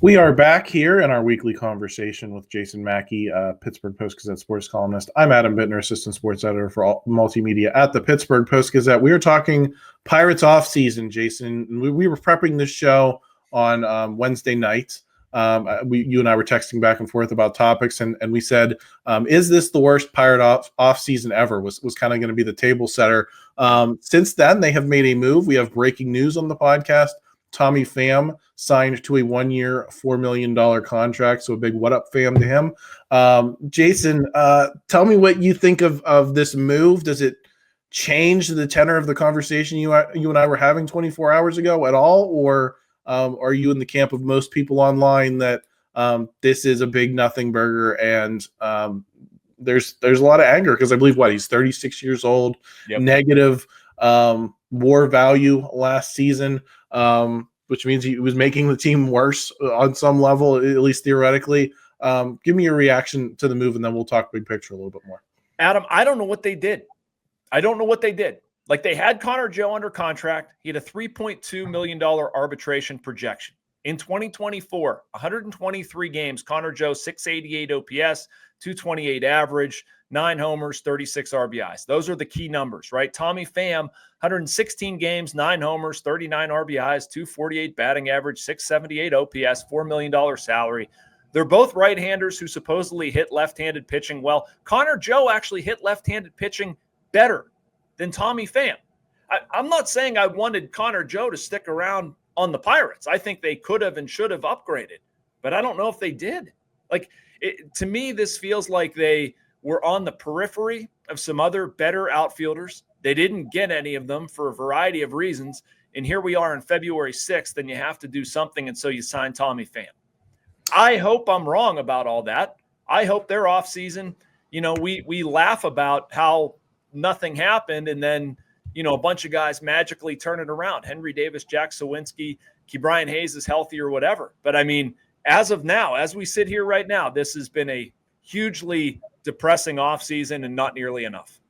We are back here in our weekly conversation with Jason Mackey, Pittsburgh Post-Gazette sports columnist. I'm Adam Bittner, assistant sports editor for multimedia at the Pittsburgh Post-Gazette. We are talking Pirates offseason, Jason. We were prepping this show on Wednesday night. You and I were texting back and forth about topics, and we said, is this the worst Pirate offseason ever? Was kind of going to be the table setter. Since then, they have made a move. We have breaking news on the podcast. Tommy Pham signed to a 1-year, $4 million contract. So a big what up, Pham, to him. Jason, tell me what you think of this move. Does it change the tenor of the conversation you and I were having 24 hours ago at all? Or are you in the camp of most people online that this is a big nothing burger and there's a lot of anger? Because I believe, he's 36 years old, yep. Negative WAR value last season. Which means he was making the team worse on some level, at least theoretically. Give me your reaction to the move, and then we'll talk big picture a little bit more. Adam, I don't know what they did. Like, they had Connor Joe under contract. He had a $3.2 million arbitration projection. In 2024, 123 games, Connor Joe, 688 OPS, 228 average, 9 homers, 36 RBIs. Those are the key numbers, right? Tommy Pham, 116 games, 9 homers, 39 RBIs, 248 batting average, 678 OPS, $4 million salary. They're both right-handers who supposedly hit left-handed pitching well. Connor Joe actually hit left-handed pitching better than Tommy Pham. I'm not saying I wanted Connor Joe to stick around on the Pirates. I think they could have and should have upgraded, but I don't know if they did. To me, this feels like they were on the periphery of some other better outfielders. They didn't get any of them for a variety of reasons. And here we are on February 6th, and you have to do something. And so you sign Tommy Pham. I hope I'm wrong about all that. I hope their offseason, we laugh about how nothing happened. And then, a bunch of guys magically turn it around. Henry Davis, Jack Sawinski, Ke'Bryan Hayes is healthy or whatever. But I mean, as of now, as we sit here right now, this has been a hugely depressing offseason and not nearly enough.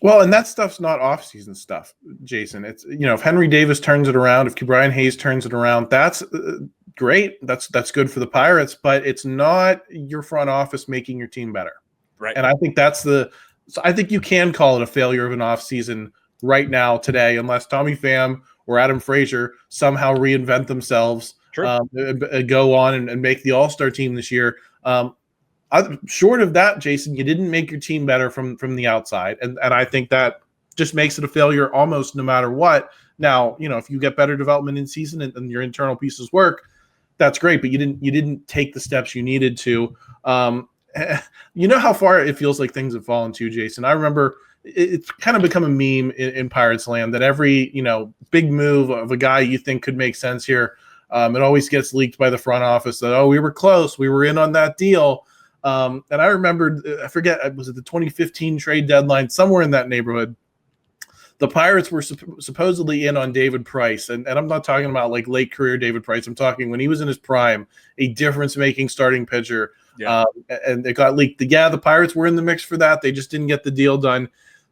Well, and that stuff's not offseason stuff, Jason. It's, if Henry Davis turns it around, if Ke'Bryan Hayes turns it around, that's great. That's good for the Pirates, but it's not your front office making your team better. Right. And I think so I think you can call it a failure of an offseason right now, today, unless Tommy Pham or Adam Frazier somehow reinvent themselves, go on and make the All-Star team this year. Short of that, Jason, you didn't make your team better from the outside. And I think that just makes it a failure almost no matter what. Now, if you get better development in season and your internal pieces work, that's great, but you didn't take the steps you needed to. How far it feels like things have fallen to, Jason. I remember it's kind of become a meme in Pirates land that every, big move of a guy you think could make sense here, it always gets leaked by the front office that, we were close, we were in on that deal. And I remembered, I forget, was it the 2015 trade deadline, somewhere in that neighborhood, the Pirates were supposedly in on David Price. And I'm not talking about like late career David Price. I'm talking when he was in his prime, a difference-making starting pitcher. Yeah. And it got leaked. The Pirates were in the mix for that. They just didn't get the deal done.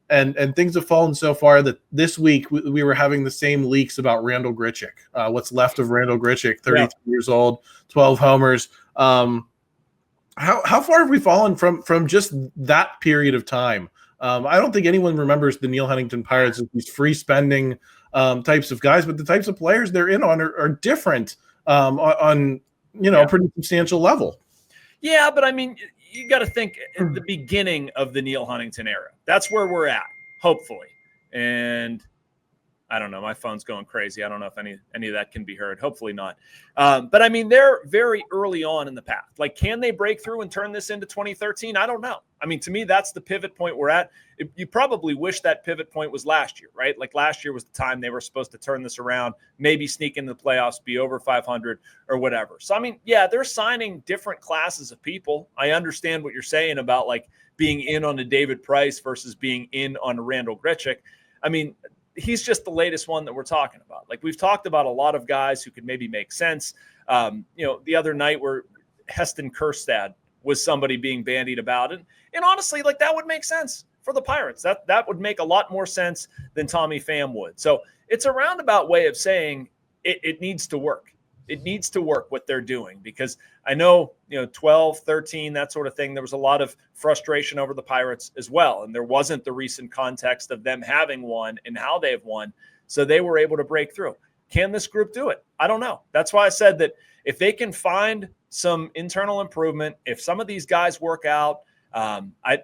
And things have fallen so far that this week we were having the same leaks about Randall Grichuk. What's left of Randall Grichuk, 33 years old, 12 homers. How far have we fallen from just that period of time? I don't think anyone remembers the Neil Huntington Pirates as these free spending types of guys, but the types of players they're in on are different on a pretty substantial level. Yeah, but I mean, you got to think at the beginning of the Neil Huntington era. That's where we're at, hopefully. And I don't know. My phone's going crazy. I don't know if any of that can be heard. Hopefully not. But I mean, they're very early on in the path. Like, can they break through and turn this into 2013? I don't know. I mean, to me, that's the pivot point we're at. You probably wish that pivot point was last year, right? Like last year was the time they were supposed to turn this around, maybe sneak into the playoffs, be over 500 or whatever. So, I mean, yeah, they're signing different classes of people. I understand what you're saying about like being in on a David Price versus being in on a Randall Grichuk. I mean, he's just the latest one that we're talking about. Like, we've talked about a lot of guys who could maybe make sense. The other night where Heston Kjerstad was somebody being bandied about. And honestly, like, that would make sense for the Pirates. That would make a lot more sense than Tommy Pham would. So it's a roundabout way of saying it needs to work. It needs to work what they're doing, because I know, 12, 13, that sort of thing. There was a lot of frustration over the Pirates as well. And there wasn't the recent context of them having won and how they've won. So they were able to break through. Can this group do it? I don't know. That's why I said that if they can find some internal improvement, if some of these guys work out, I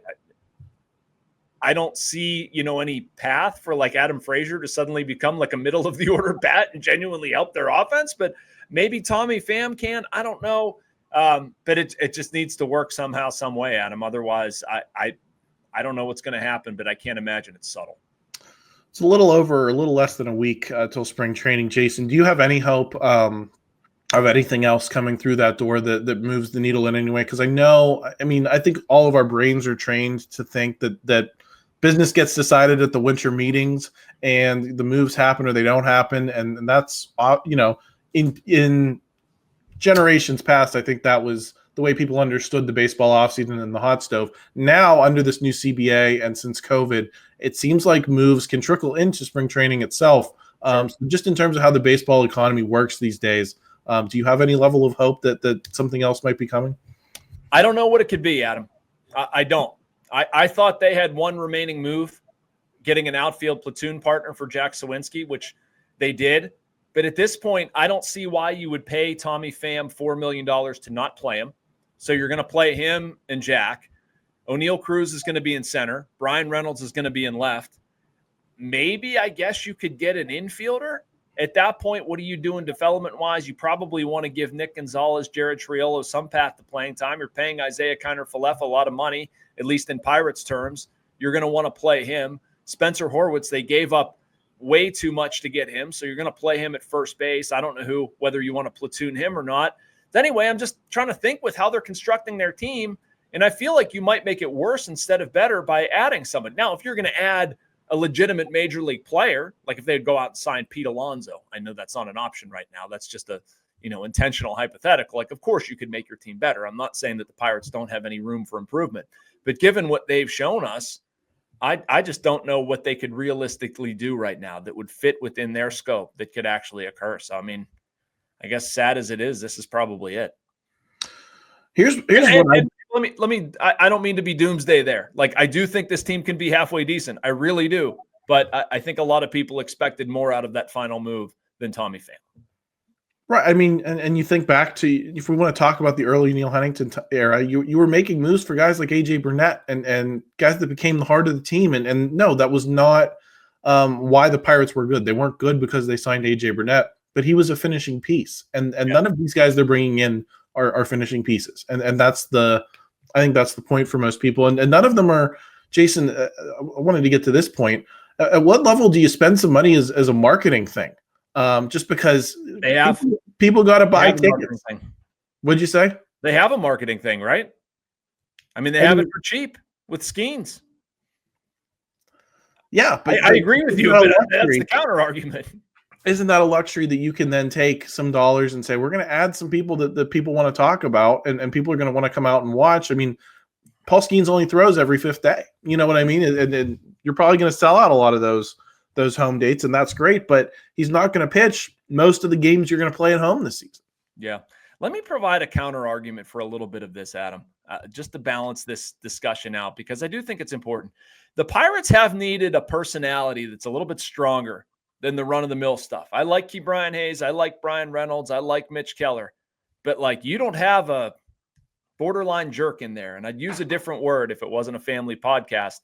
don't see, any path for like Adam Frazier to suddenly become like a middle of the order bat and genuinely help their offense. But maybe Tommy Pham can. I don't know. But it just needs to work somehow, some way, Adam. Otherwise, I don't know what's going to happen, but I can't imagine it's subtle. It's a little less than a week till spring training. Jason, do you have any hope of anything else coming through that door that moves the needle in any way? Because I think all of our brains are trained to think that business gets decided at the winter meetings and the moves happen or they don't happen. And that's, in generations past, I think that was the way people understood the baseball offseason and the hot stove. Now, under this new CBA and since COVID, it seems like moves can trickle into spring training itself. So just in terms of how the baseball economy works these days, do you have any level of hope that something else might be coming? I don't know what it could be, Adam. I don't. I thought they had one remaining move, getting an outfield platoon partner for Jack Sawinski, which they did. But at this point, I don't see why you would pay Tommy Pham $4 million to not play him. So you're going to play him and Jack. O'Neal Cruz is going to be in center. Brian Reynolds is going to be in left. Maybe, I guess, you could get an infielder. At that point, what are you doing development-wise? You probably want to give Nick Gonzalez, Jared Triolo some path to playing time. You're paying Isaiah Kiner-Falefa a lot of money, at least in Pirates terms. You're going to want to play him. Spencer Horwitz, they gave up way too much to get him, so you're going to play him at first base. I don't know whether you want to platoon him or not. But anyway, I'm just trying to think with how they're constructing their team, and I feel like you might make it worse instead of better by adding someone. Now, if you're going to add a legitimate major league player, like if they'd go out and sign Pete Alonso, I know that's not an option right now. That's just a intentional hypothetical. Like, of course you could make your team better. I'm not saying that the Pirates don't have any room for improvement, but given what they've shown us, I just don't know what they could realistically do right now that would fit within their scope that could actually occur. So, I guess sad as it is, this is probably it. Here's what let me. I don't mean to be doomsday there. Like, I do think this team can be halfway decent. I really do. But I think a lot of people expected more out of that final move than Tommy Pham. Right. And you think back to, if we want to talk about the early Neil Huntington era, you were making moves for guys like AJ Burnett and guys that became the heart of the team. And no, that was not why the Pirates were good. They weren't good because they signed AJ Burnett, but he was a finishing piece. And none of these guys they're bringing in are finishing pieces. And I think that's the point for most people. And none of them are, Jason, I wanted to get to this point. At what level do you spend some money as a marketing thing? Just because people got to buy tickets. What'd you say? They have a marketing thing, right? They have it for cheap with Skeens. Yeah, but I agree with you, but that's the counter argument. Isn't that a luxury that you can then take some dollars and say, we're going to add some people that people want to talk about and people are going to want to come out and watch? Paul Skeens only throws every fifth day. You know what I mean? And you're probably going to sell out a lot of those home dates, and that's great, but he's not going to pitch most of the games you're going to play at home this season. Yeah. Let me provide a counter argument for a little bit of this, Adam, just to balance this discussion out, because I do think it's important. The Pirates have needed a personality that's a little bit stronger than the run-of-the-mill stuff. I like Ke'Bryan Hayes. I like Brian Reynolds. I like Mitch Keller. But, you don't have a borderline jerk in there, and I'd use a different word if it wasn't a family podcast.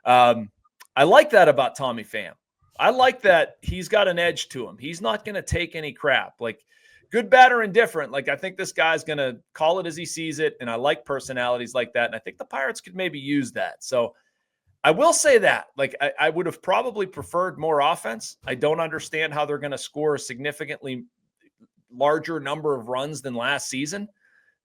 I like that about Tommy Pham. I like that he's got an edge to him. He's not going to take any crap. Like, good, bad, or indifferent. Like, I think this guy's going to call it as he sees it, and I like personalities like that, and I think the Pirates could maybe use that. So I will say that. Like, I would have probably preferred more offense. I don't understand how they're going to score a significantly larger number of runs than last season.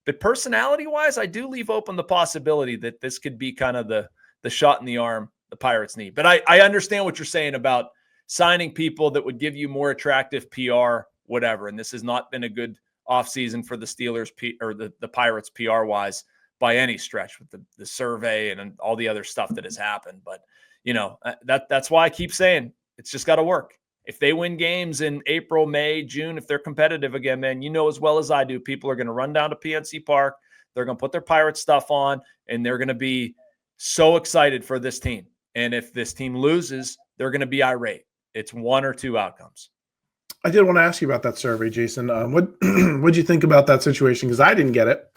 But personality-wise, I do leave open the possibility that this could be kind of the shot in the arm the Pirates need. But I understand what you're saying about signing people that would give you more attractive PR, whatever. And this has not been a good offseason for the Steelers or the Pirates PR-wise by any stretch with the survey and all the other stuff that has happened. But, that's why I keep saying it's just got to work. If they win games in April, May, June, if they're competitive again, man, you know as well as I do, people are going to run down to PNC Park. They're going to put their Pirate stuff on, and they're going to be so excited for this team. And if this team loses, they're going to be irate. It's one or two outcomes. I did want to ask you about that survey, Jason. What'd you think about that situation? Because I didn't get it.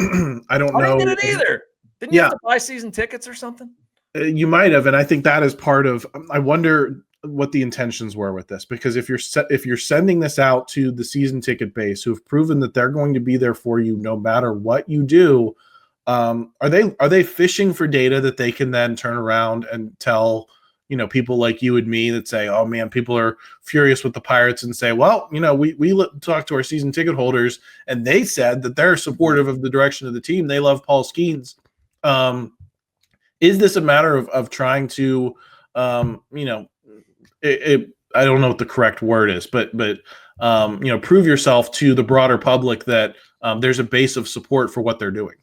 I don't know. I didn't get it either. Didn't you have to buy season tickets or something? You might have, and I think that is part of. I wonder what the intentions were with this, because if you're sending this out to the season ticket base who have proven that they're going to be there for you no matter what you do, are they fishing for data that they can then turn around and tell, you know, people like you and me that say, oh man, people are furious with the Pirates, and say, well, you know, we talked to our season ticket holders and they said that they're supportive of the direction of the team. They love Paul Skeens. Is this a matter of trying to, you know, I don't know what the correct word is, but you know, prove yourself to the broader public that there's a base of support for what they're doing?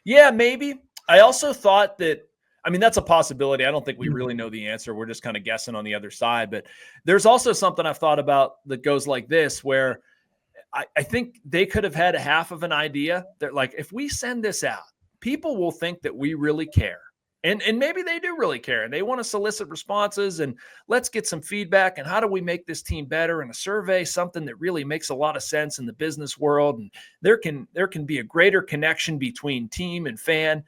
Yeah, maybe. I also thought that, I mean, that's a possibility. I don't think we really know the answer. We're just kind of guessing on the other side. But there's also something I've thought about that goes like this, where I think they could have had half of an idea that, like, if we send this out, people will think that we really care. And maybe they do really care, and they want to solicit responses, and let's get some feedback, and how do we make this team better, and a survey, something that really makes a lot of sense in the business world. And there can be a greater connection between team and fan.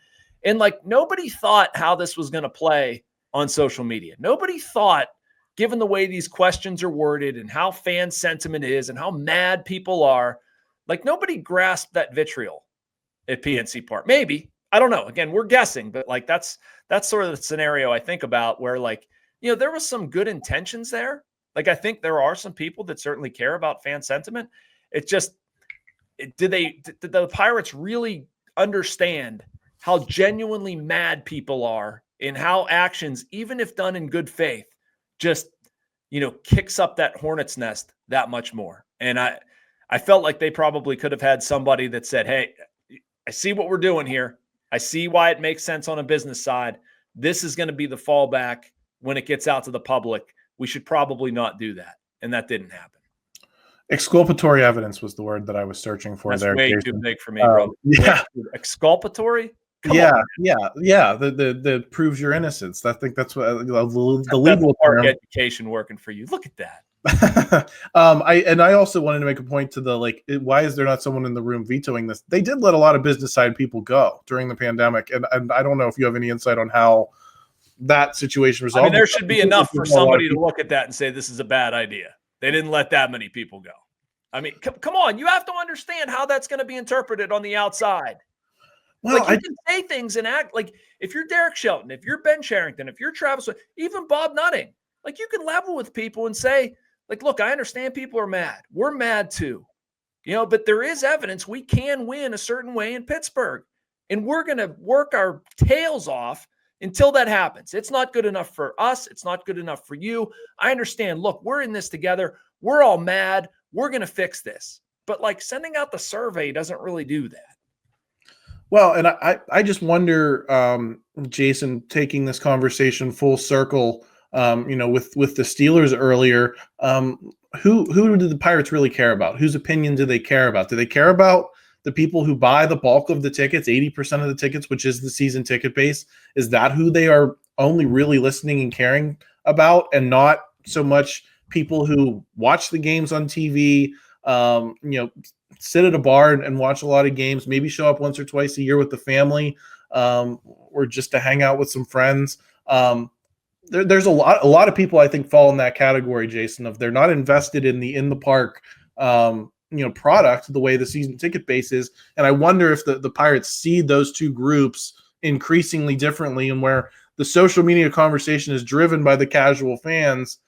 And like, nobody thought how this was going to play on social media. Nobody thought, given the way these questions are worded and how fan sentiment is and how mad people are, like, nobody grasped that vitriol at PNC Park. Maybe. I don't know. Again, we're guessing, but like, that's sort of the scenario I think about, where, like, you know, there was some good intentions there. Like, I think there are some people that certainly care about fan sentiment. It just, did the Pirates really understand how genuinely mad people are, and how actions, even if done in good faith, just, you know, kicks up that hornet's nest that much more? And I felt like they probably could have had somebody that said, hey, I see what we're doing here. I see why it makes sense on a business side. This is going to be the fallback when it gets out to the public. We should probably not do that. And that didn't happen. Exculpatory evidence was the word that I was searching for. That's there. way too big for me, bro. Yeah. Exculpatory? Come yeah, on. yeah. The proves your innocence. I think that's what the legal term. Education working for you. Look at that. I also wanted to make a point to the, like, why is there not someone in the room vetoing this? They did let a lot of business side people go during the pandemic, and I don't know if you have any insight on how that situation resolved. I mean, there should be enough for somebody to look at that and say this is a bad idea. They didn't let that many people go. I mean, come on, you have to understand how that's going to be interpreted on the outside. Well, like, you can say things and act like, if you're Derek Shelton, if you're Ben Cherington, if you're Travis, even Bob Nutting, like, you can level with people and say, like, look, I understand people are mad. We're mad too, you know, but there is evidence we can win a certain way in Pittsburgh, and we're going to work our tails off until that happens. It's not good enough for us. It's not good enough for you. I understand. Look, we're in this together. We're all mad. We're going to fix this. But, like, sending out the survey doesn't really do that. Well, and I just wonder, Jason, taking this conversation full circle, you know, with the Steelers earlier, who do the Pirates really care about? Whose opinion do they care about? Do they care about the people who buy the bulk of the tickets, 80% of the tickets, which is the season ticket base? Is that who they are only really listening and caring about, and not so much people who watch the games on TV, you know, sit at a bar and watch a lot of games, maybe show up once or twice a year with the family, or just to hang out with some friends? There's a lot of people I think fall in that category, Jason, of they're not invested in the park, you know, product the way the season ticket base is. And I wonder if the Pirates see those two groups increasingly differently, and where the social media conversation is driven by the casual fans,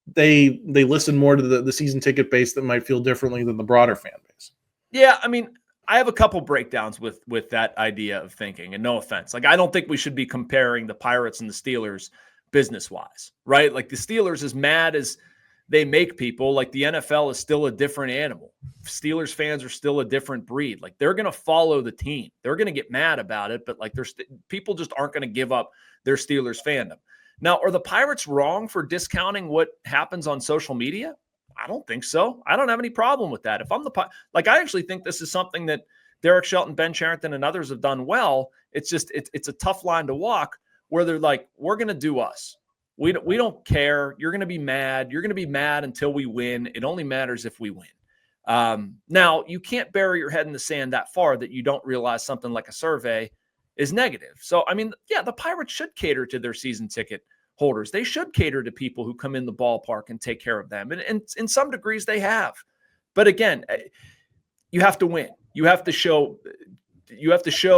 they listen more to the season ticket base that might feel differently than the broader fan base. Yeah, I mean, I have a couple breakdowns with that idea of thinking, and no offense. Like, I don't think we should be comparing the Pirates and the Steelers business-wise, right? Like, the Steelers, as mad as they make people, like, the NFL is still a different animal. Steelers fans are still a different breed. Like, they're going to follow the team. They're going to get mad about it, but, like, people just aren't going to give up their Steelers fandom. Now, are the Pirates wrong for discounting what happens on social media? I don't think so. I don't have any problem with that. If I'm I actually think this is something that Derek Shelton, Ben Cherington, and others have done well. It's just, it's a tough line to walk where they're like, we're going to do us. We don't care. You're going to be mad. You're going to be mad until we win. It only matters if we win. Now, you can't bury your head in the sand that far that you don't realize something like a survey is negative. So, I mean, yeah, the Pirates should cater to their season ticket holders. They should cater to people who come in the ballpark and take care of them. And in some degrees they have. But again, you have to win. You have to show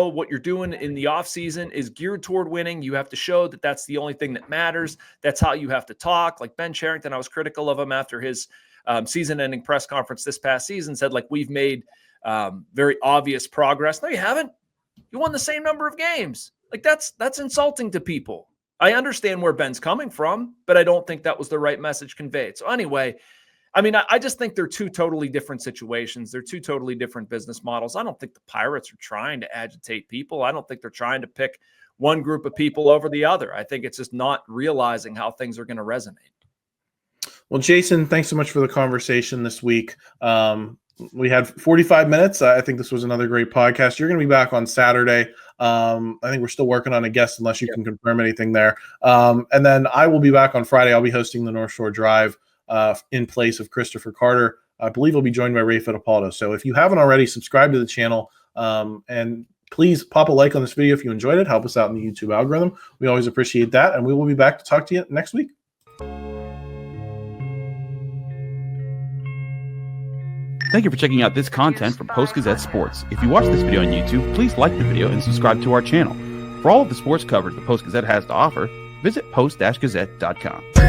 what you're doing in the offseason is geared toward winning. You have to show that that's the only thing that matters. That's how you have to talk. Like Ben Cherington, I was critical of him after his season-ending press conference this past season, said, like, we've made very obvious progress. No, you haven't. You won the same number of games. Like, that's insulting to people. I understand where Ben's coming from, but I don't think that was the right message conveyed. So anyway, I mean, I just think they're two totally different situations. They're two totally different business models. I don't think the Pirates are trying to agitate people. I don't think they're trying to pick one group of people over the other. I think it's just not realizing how things are going to resonate. Well, Jason, thanks so much for the conversation this week. We had 45 minutes. I think this was another great podcast. You're going to be back on Saturday. I think we're still working on a guest unless you can confirm anything there. And then I will be back on Friday. I'll be hosting the North Shore Drive in place of Christopher Carter. I believe he'll be joined by Ray Fittipaldo. So if you haven't already, subscribe to the channel and please pop a like on this video if you enjoyed it. Help us out in the YouTube algorithm. We always appreciate that. And we will be back to talk to you next week. Thank you for checking out this content from Post-Gazette Sports. If you watch this video on YouTube, please like the video and subscribe to our channel. For all of the sports coverage the Post-Gazette has to offer, visit post-gazette.com.